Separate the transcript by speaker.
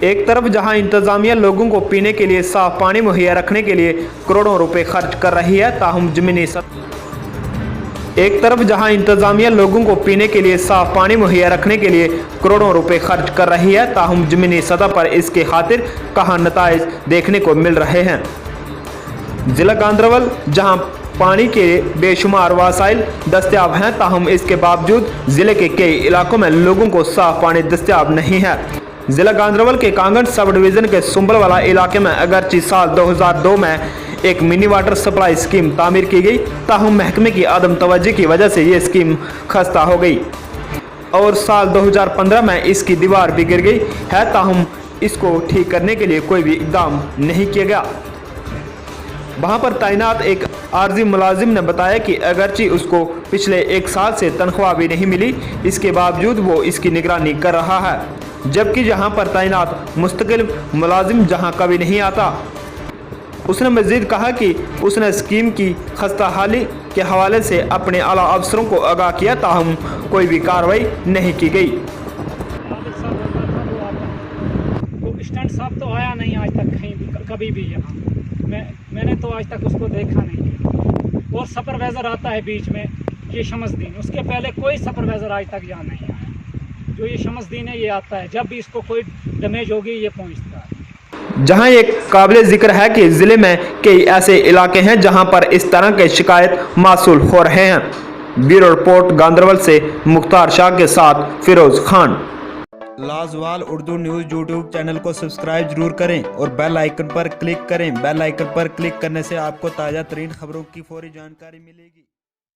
Speaker 1: एक तरफ जहां इंतजामिया लोगों को पीने के लिए साफ पानी मुहैया रखने के लिए करोड़ों रुपए खर्च कर रही है, ताहम ज़मीनी एक तरफ जहां इंतजामिया लोगों को पीने के लिए साफ पानी मुहैया रखने के लिए करोड़ों रुपए खर्च कर रही है, ताहम ज़मीनी सतह पर इसके खातिर कहाँ नताइज देखने को मिल रहे हैं। जिला गांदरबल जहां पानी के बेशुमार वसाइल दस्तियाब हैं, ताहम इसके बावजूद ज़िले के कई इलाकों में लोगों को साफ पानी दस्तियाब नहीं है। जिला गांदरबल के कांगड़ सब डिवीज़न के सुंबलवाला इलाके में अगरचे साल 2002 में एक मिनी वाटर सप्लाई स्कीम तामीर की गई, ताहम महकमे की आदम तवज्जो की वजह से ये स्कीम खस्ता हो गई और साल 2015 में इसकी दीवार भी गिर गई है, ताहम इसको ठीक करने के लिए कोई भी इकदाम नहीं किया गया। वहां पर तैनात एक आर्जी मुलाजिम ने बताया कि अगरचे उसको पिछले 1 साल से तनख्वाह भी नहीं मिली, इसके बावजूद वो इसकी निगरानी कर रहा है, जबकि जहां पर तैनात मुस्तकिल मुलाजिम जहां कभी नहीं आता। उसने मज़ीद कहा कि उसने स्कीम की खस्ताहाली के हवाले से अपने आला अफसरों को आगाह किया, ताहम कोई भी कार्रवाई नहीं की गई।
Speaker 2: स्टैंड साहब तो आया नहीं आज तक कहीं भी, कभी भी यहाँ मैंने तो आज तक उसको देखा नहीं। और सुपरवाइज़र आता है बीच में, ये शमसदीन, उसके पहले कोई सुपरवाइज़र आज तक यहाँ नहीं आया। जो ये शमसदीन है ये आता है, जब भी इसको कोई डैमेज होगी ये पहुँचता है।
Speaker 1: जहां एक काबिल जिक्र है कि ज़िले में कई ऐसे इलाके हैं जहां पर इस तरह के शिकायत मासूल हो रहे हैं। ब्यूरो रिपोर्ट गांदरबल से मुख्तार शाह के साथ Firoz Khan. Lazawal Urdu news YouTube channel को सब्सक्राइब जरूर करें और बेल आइकन पर क्लिक करें। बेल आइकन पर क्लिक करने से आपको ताज़ा तरीन खबरों की फौरी जानकारी मिलेगी।